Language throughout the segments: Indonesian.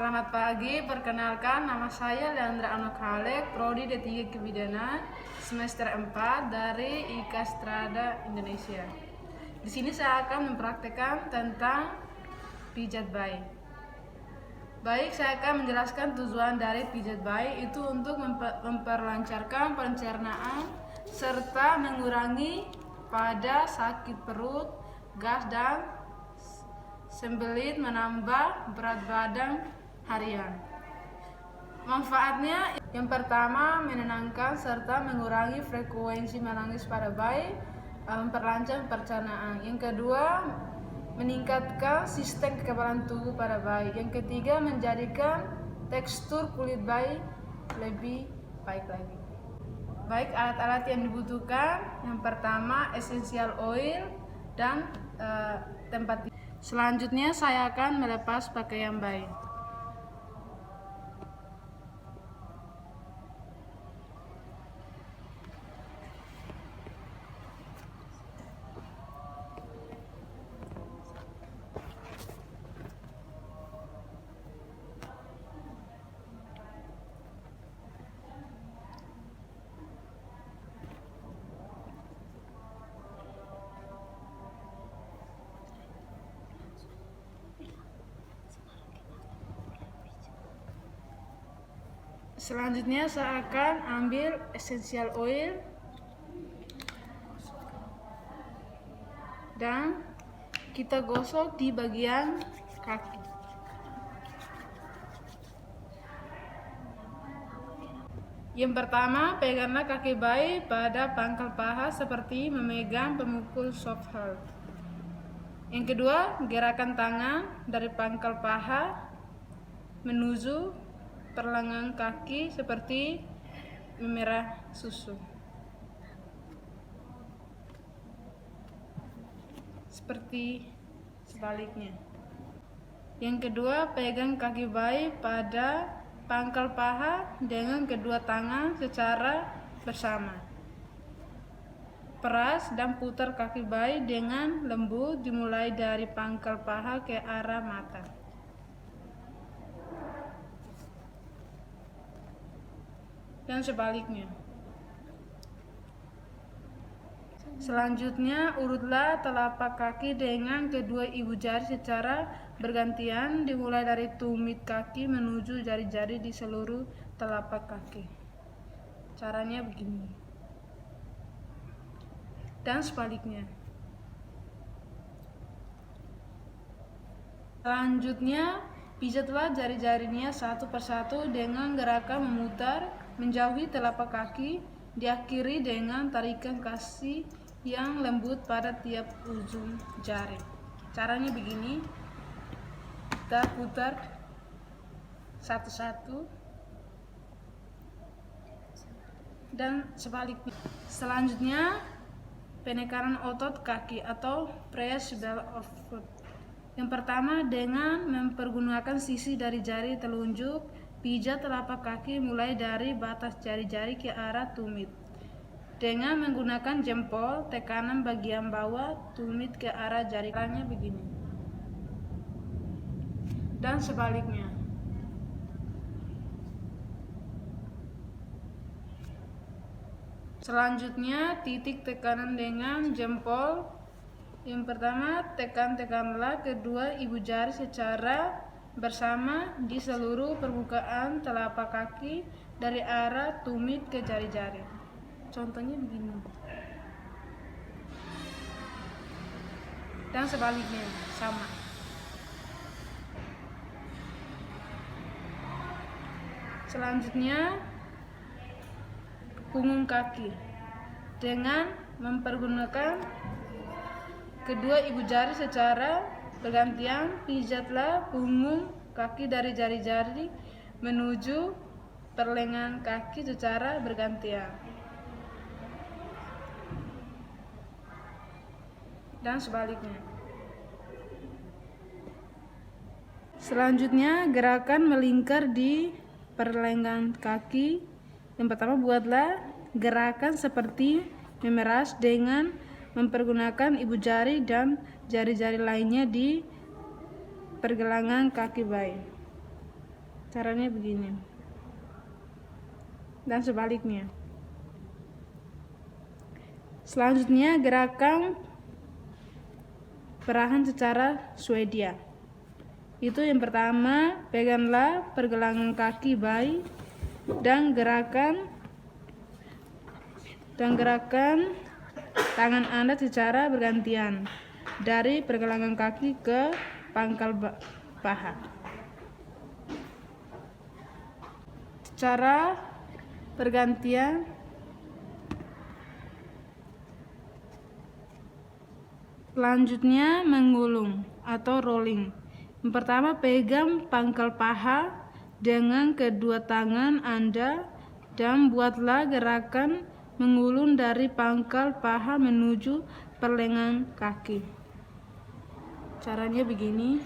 Selamat pagi, perkenalkan nama saya Leandra Anokalek, Prodi D3 Kebidanan, semester 4 dari IKA Strada Indonesia. Di sini saya akan mempraktekkan tentang pijat bayi. Baik, saya akan menjelaskan tujuan dari pijat bayi itu untuk memperlancarkan pencernaan serta mengurangi pada sakit perut, gas, dan sembelit, menambah berat badan harian. Manfaatnya yang pertama menenangkan serta mengurangi frekuensi menangis pada bayi, memperlancar pencernaan. Yang kedua meningkatkan sistem kekebalan tubuh pada bayi. Yang ketiga menjadikan tekstur kulit bayi lebih baik lagi. Baik, alat-alat yang dibutuhkan yang pertama essential oil dan tempat. Selanjutnya saya akan melepas pakaian bayi. Selanjutnya saya akan ambil essential oil dan kita gosok di bagian kaki. Yang pertama, peganglah kaki bayi pada pangkal paha seperti memegang pemukul soft hold. Yang kedua, gerakan tangan dari pangkal paha menuju perlengan kaki seperti memerah susu. Seperti sebaliknya. Yang kedua, pegang kaki bayi pada pangkal paha dengan kedua tangan secara bersama. Peras dan putar kaki bayi dengan lembut dimulai dari pangkal paha ke arah mata. Dan sebaliknya. Selanjutnya, urutlah telapak kaki dengan kedua ibu jari secara bergantian dimulai dari tumit kaki menuju jari-jari di seluruh telapak kaki. Caranya begini. Dan sebaliknya. Selanjutnya, pijatlah jari-jarinya satu persatu dengan gerakan memutar menjauhi telapak kaki, diakhiri dengan tarikan kaki yang lembut pada tiap ujung jari. Caranya begini, kita putar satu-satu dan sebaliknya. Selanjutnya, penekanan otot kaki atau press ball of foot. Yang pertama, dengan mempergunakan sisi dari jari telunjuk, pijat telapak kaki mulai dari batas jari-jari ke arah tumit. Dengan menggunakan jempol, tekanan bagian bawah tumit ke arah jarinya begini. Dan sebaliknya. Selanjutnya, titik tekanan dengan jempol. Yang pertama, tekanlah kedua ibu jari secara bersama di seluruh permukaan telapak kaki dari arah tumit ke jari-jari. Contohnya begini. Dan sebaliknya, sama. Selanjutnya, punggung kaki. Dengan mempergunakan kedua ibu jari secara bergantian, pijatlah punggung kaki dari jari-jari menuju perlengan kaki secara bergantian. Dan sebaliknya. Selanjutnya, gerakan melingkar di perlengan kaki. Yang pertama, buatlah gerakan seperti memeras dengan mempergunakan ibu jari dan jari-jari lainnya di pergelangan kaki bayi. Caranya begini. Dan sebaliknya. Selanjutnya gerakan perahan secara Swedia. Itu yang pertama, peganglah pergelangan kaki bayi dan gerakan tangan Anda secara bergantian dari pergelangan kaki ke pangkal paha. Secara bergantian selanjutnya menggulung atau rolling. Yang pertama, pegang pangkal paha dengan kedua tangan Anda dan buatlah gerakan menggulung dari pangkal paha menuju perlengan kaki. Caranya begini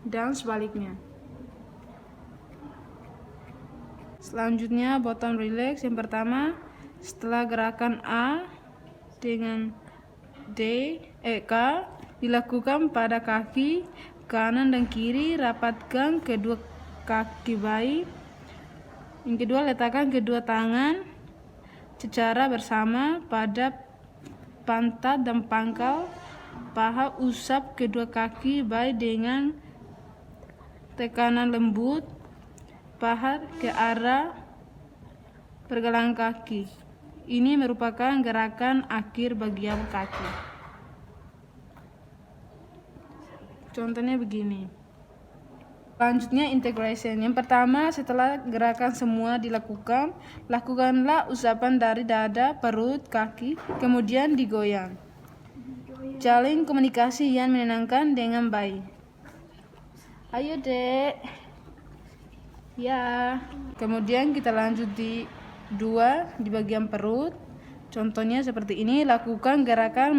dan sebaliknya. Selanjutnya bottom relax. Yang pertama, setelah gerakan A dengan K dilakukan pada kaki kanan dan kiri, rapatkan kedua kaki bayi. Yang kedua, letakkan kedua tangan secara bersama pada pantat dan pangkal paha. Usap kedua kaki bayi dengan tekanan lembut paha ke arah pergelangan kaki. Ini merupakan gerakan akhir bagian kaki. Contohnya begini. Selanjutnya integration. Yang pertama, setelah gerakan semua dilakukan, lakukanlah usapan dari dada, perut, kaki, kemudian digoyang. Jalin komunikasi yang menenangkan dengan bayi. Ayo dek. Ya. Kemudian kita lanjut di 2 di bagian perut. Contohnya seperti ini. Lakukan gerakan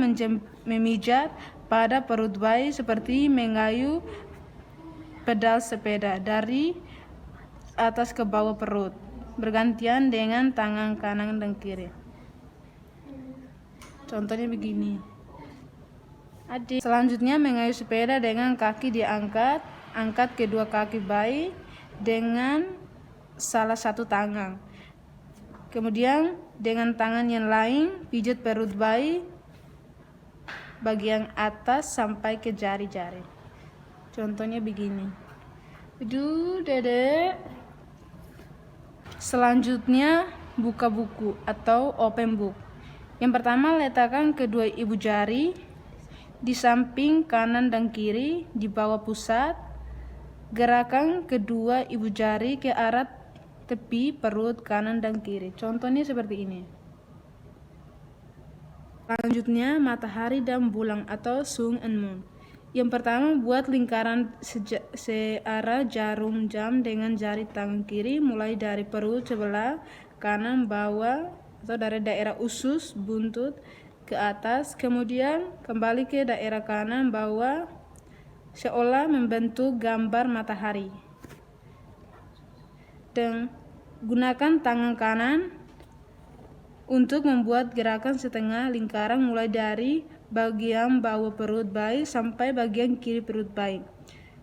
memijat pada perut bayi seperti mengayuh pedal sepeda dari atas ke bawah perut, bergantian dengan tangan kanan dan kiri. Contohnya begini. Selanjutnya mengayuh sepeda dengan kaki diangkat. Angkat kedua kaki bayi dengan salah satu tangan. Kemudian dengan tangan yang lain pijat perut bayi bagian atas sampai ke jari-jari. Contohnya begini. Aduh, dedek. Selanjutnya buka buku atau open book. Yang pertama, letakkan kedua ibu jari di samping kanan dan kiri di bawah pusat. Gerakan kedua ibu jari ke arah tepi perut kanan dan kiri. Contohnya seperti ini. Selanjutnya, matahari dan bulan atau sun and moon. Yang pertama, buat lingkaran searah jarum jam dengan jari tangan kiri mulai dari perut sebelah kanan bawah atau dari daerah usus buntut ke atas, kemudian kembali ke daerah kanan bawah seolah membentuk gambar matahari. Dan gunakan tangan kanan untuk membuat gerakan setengah lingkaran mulai dari bagian bawah perut bayi sampai bagian kiri perut bayi,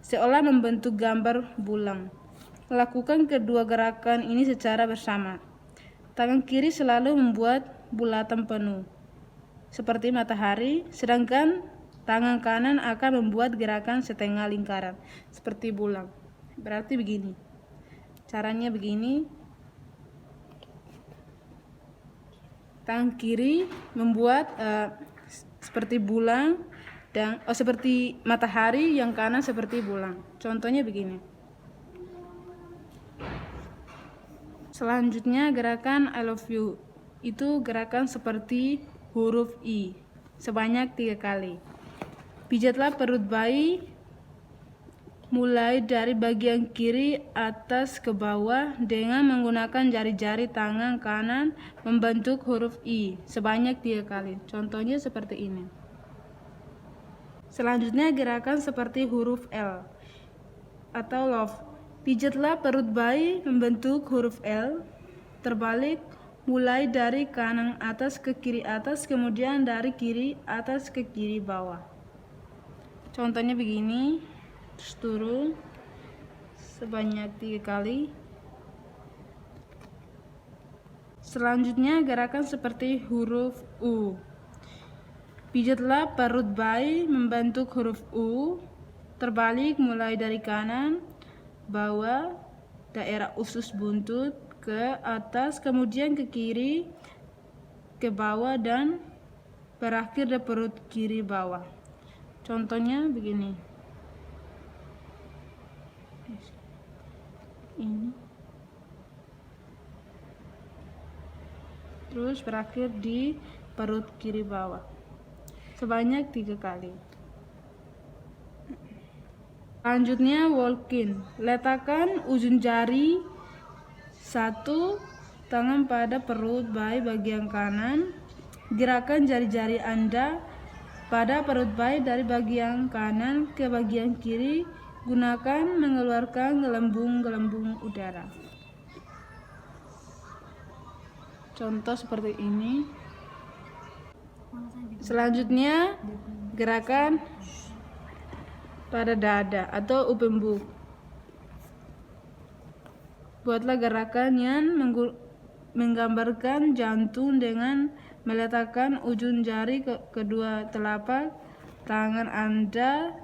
seolah membentuk gambar bulan. Lakukan kedua gerakan ini secara bersama. Tangan kiri selalu membuat bulatan penuh, seperti matahari, sedangkan tangan kanan akan membuat gerakan setengah lingkaran, seperti bulan. Berarti begini. Caranya begini. Tangan kiri membuat seperti bulan dan seperti matahari, yang kanan seperti bulan. Contohnya begini. Selanjutnya gerakan I love you. Itu gerakan seperti huruf I sebanyak 3 kali. Pijatlah perut bayi mulai dari bagian kiri atas ke bawah dengan menggunakan jari-jari tangan kanan membentuk huruf I sebanyak 3 kali. Contohnya seperti ini. Selanjutnya gerakan seperti huruf L atau love. Pijatlah perut bayi membentuk huruf L terbalik mulai dari kanan atas ke kiri atas, kemudian dari kiri atas ke kiri bawah. Contohnya begini. terus turun sebanyak 3 kali. Selanjutnya gerakan seperti huruf U. Pijatlah perut bayi membentuk huruf U, terbalik mulai dari kanan, bawah, daerah usus buntut, ke atas, kemudian ke kiri, ke bawah, dan berakhir di perut kiri bawah. Contohnya begini. Ini. Terus berakhir di perut kiri bawah sebanyak 3 kali. Selanjutnya walk-in. Letakkan ujung jari 1 tangan pada perut bayi bagian kanan. Gerakan jari-jari Anda pada perut bayi dari bagian kanan ke bagian kiri. Gunakan mengeluarkan gelembung-gelembung udara. Contoh seperti ini. Selanjutnya gerakan pada dada atau open book. Buatlah gerakan yang menggambarkan jantung dengan meletakkan ujung jari ke kedua telapak tangan Anda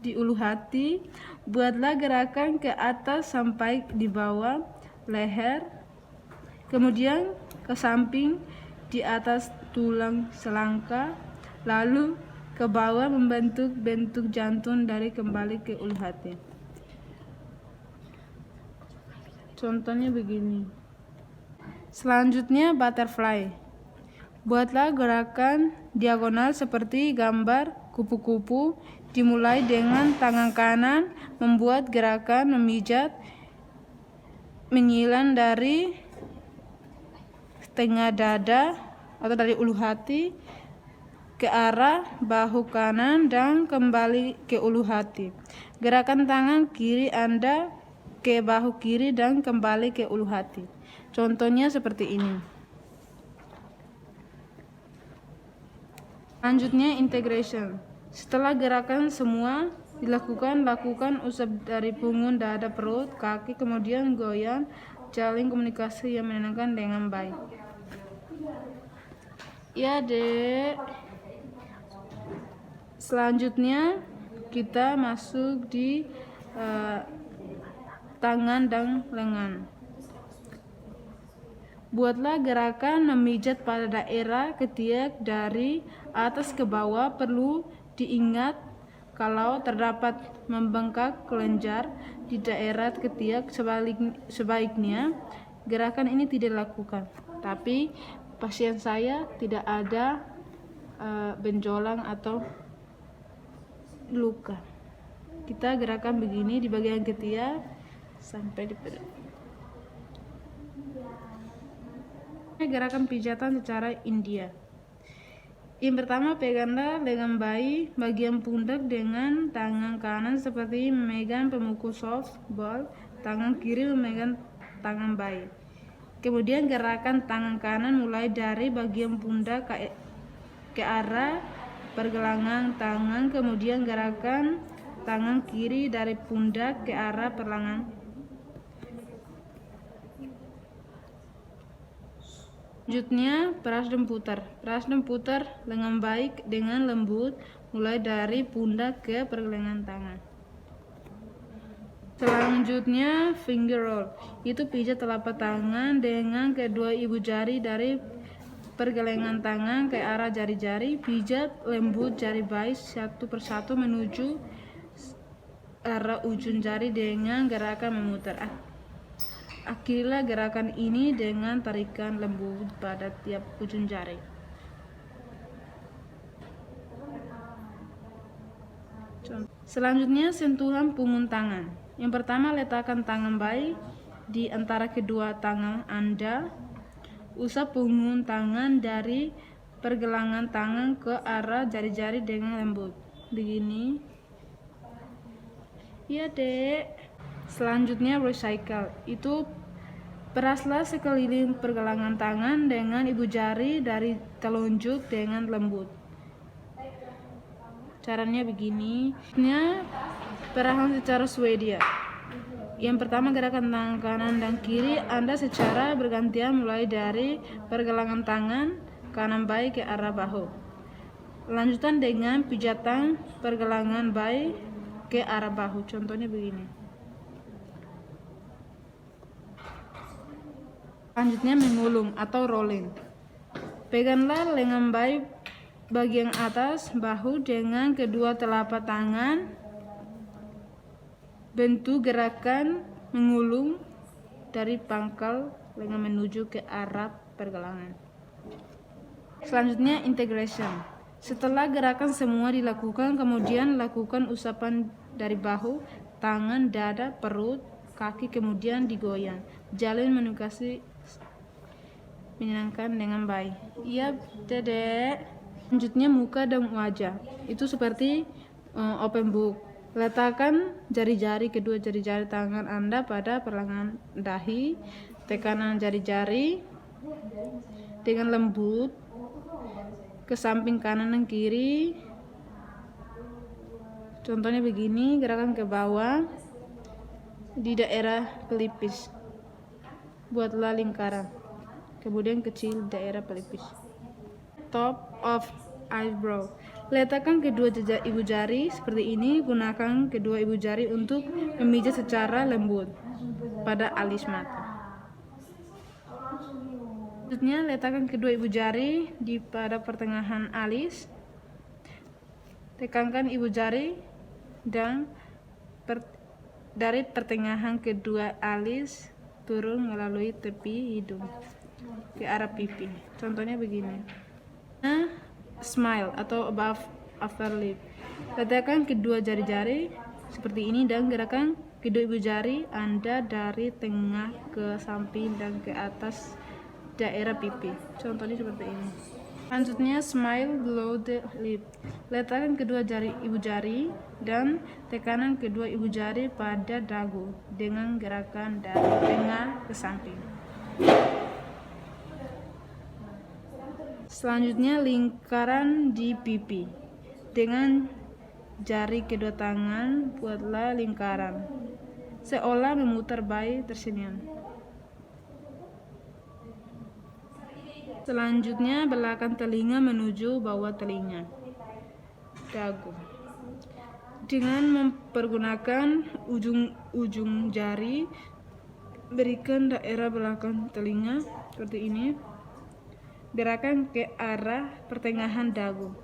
di ulu hati. Buatlah gerakan ke atas sampai di bawah leher, kemudian ke samping di atas tulang selangka, lalu ke bawah membentuk bentuk jantung dari kembali ke ulu hati. Contohnya begini. Selanjutnya butterfly. Buatlah gerakan diagonal seperti gambar kupu-kupu. Dimulai dengan tangan kanan membuat gerakan memijat menyilang dari tengah dada atau dari ulu hati ke arah bahu kanan dan kembali ke ulu hati. Gerakan tangan kiri Anda ke bahu kiri dan kembali ke ulu hati. Contohnya seperti ini. Selanjutnya integration. Setelah gerakan semua dilakukan, lakukan usap dari punggung, dada, perut, kaki, kemudian goyang, jalin komunikasi yang menenangkan dengan baik. Ya, Dek. Selanjutnya kita masuk di tangan dan lengan. Buatlah gerakan memijat pada daerah ketiak dari atas ke bawah. Perlu diingat kalau terdapat membengkak kelenjar di daerah ketiak, sebaiknya gerakan ini tidak dilakukan. Tapi pasien saya tidak ada benjolan atau luka. Kita gerakan begini di bagian ketiak sampai di perut. Gerakan pijatan secara India. Yang pertama, peganglah lengan bayi bagian pundak dengan tangan kanan seperti memegang pemukul softball, tangan kiri memegang tangan bayi. Kemudian gerakan tangan kanan mulai dari bagian pundak ke arah pergelangan tangan, kemudian gerakan tangan kiri dari pundak ke arah pergelangan. Selanjutnya peras dan putar. Peras dan putar lengan baik dengan lembut mulai dari pundak ke pergelangan tangan. Selanjutnya finger roll. Itu pijat telapak tangan dengan kedua ibu jari dari pergelangan tangan ke arah jari-jari. Pijat lembut jari bayi satu persatu menuju arah ujung jari dengan gerakan memutar. Akhirilah gerakan ini dengan tarikan lembut pada tiap ujung jari. Selanjutnya sentuhan punggung tangan. Yang pertama, letakkan tangan bayi di antara kedua tangan Anda. Usap punggung tangan dari pergelangan tangan ke arah jari-jari dengan lembut. Begini. Ya, Dek. Selanjutnya recycle. Itu peraslah sekeliling pergelangan tangan dengan ibu jari dari telunjuk dengan lembut. Caranya begini. Perlahan secara Swedia. Yang pertama, gerakan tangan kanan dan kiri Anda secara bergantian mulai dari pergelangan tangan kanan baik ke arah bahu. Lanjutan dengan pijatan pergelangan baik ke arah bahu. Contohnya begini. Selanjutnya mengulung atau rolling. Peganglah lengan baik bagian atas bahu dengan kedua telapak tangan. Bentuk gerakan mengulung dari pangkal lengan menuju ke arah pergelangan. Selanjutnya integration. Setelah gerakan semua dilakukan, kemudian lakukan usapan dari bahu, tangan, dada, perut, kaki, kemudian digoyang. Jalin menukasi menyenangkan dengan baik. Iya, Dedek. Selanjutnya muka dan wajah. Itu seperti open book. Letakkan jari-jari kedua jari-jari tangan Anda pada pergelangan dahi, tekanan jari-jari dengan lembut ke samping kanan dan kiri. Contohnya begini, gerakan ke bawah di daerah pelipis. Buatlah lingkaran. Kemudian kecil daerah pelipis. Top of eyebrow. Letakkan kedua ibu jari seperti ini. Gunakan kedua ibu jari untuk memijat secara lembut pada alis mata. Selanjutnya, letakkan kedua ibu jari pada pertengahan alis. Tekankan ibu jari dan dari pertengahan kedua alis turun melalui tepi hidung ke arah pipi. Contohnya begini. Smile atau above upper lip. Letakkan kedua jari-jari seperti ini dan gerakan kedua ibu jari Anda dari tengah ke samping dan ke atas daerah pipi. Contohnya seperti ini. Selanjutnya smile below the lip. Letakkan kedua jari ibu jari dan tekanan kedua ibu jari pada dagu dengan gerakan dari tengah ke samping. Selanjutnya lingkaran di pipi. Dengan jari kedua tangan buatlah lingkaran seolah memutar bayi tersenyum. Selanjutnya belakang telinga menuju bawah telinga. Dagu. Dengan mempergunakan ujung jari berikan daerah belakang telinga seperti ini. Gerakan ke arah pertengahan dagu.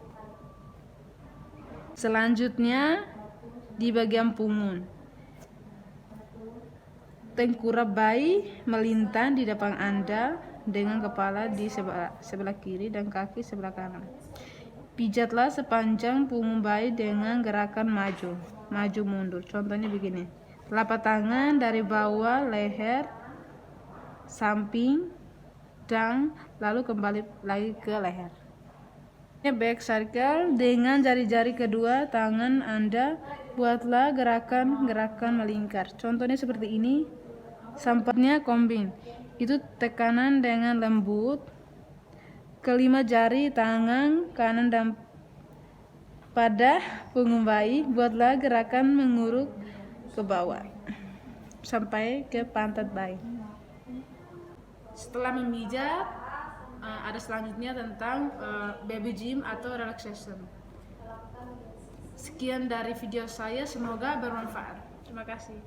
Selanjutnya di bagian punggung. Tengkurap bayi melintang di depan Anda dengan kepala di sebelah kiri dan kaki sebelah kanan. Pijatlah sepanjang punggung bayi dengan gerakan maju mundur. Contohnya begini. Telapak tangan dari bawah leher, samping, dan lalu kembali lagi ke leher. Back circle. Dengan jari-jari kedua tangan Anda buatlah gerakan melingkar. Contohnya seperti ini. Sampainya combine. Itu tekanan dengan lembut. Kelima jari tangan kanan dan pada punggung bayi buatlah gerakan mengurut ke bawah sampai ke pantat bayi. Setelah memijat, ada selanjutnya tentang baby gym atau relaxation. Sekian dari video saya, semoga bermanfaat. Terima kasih.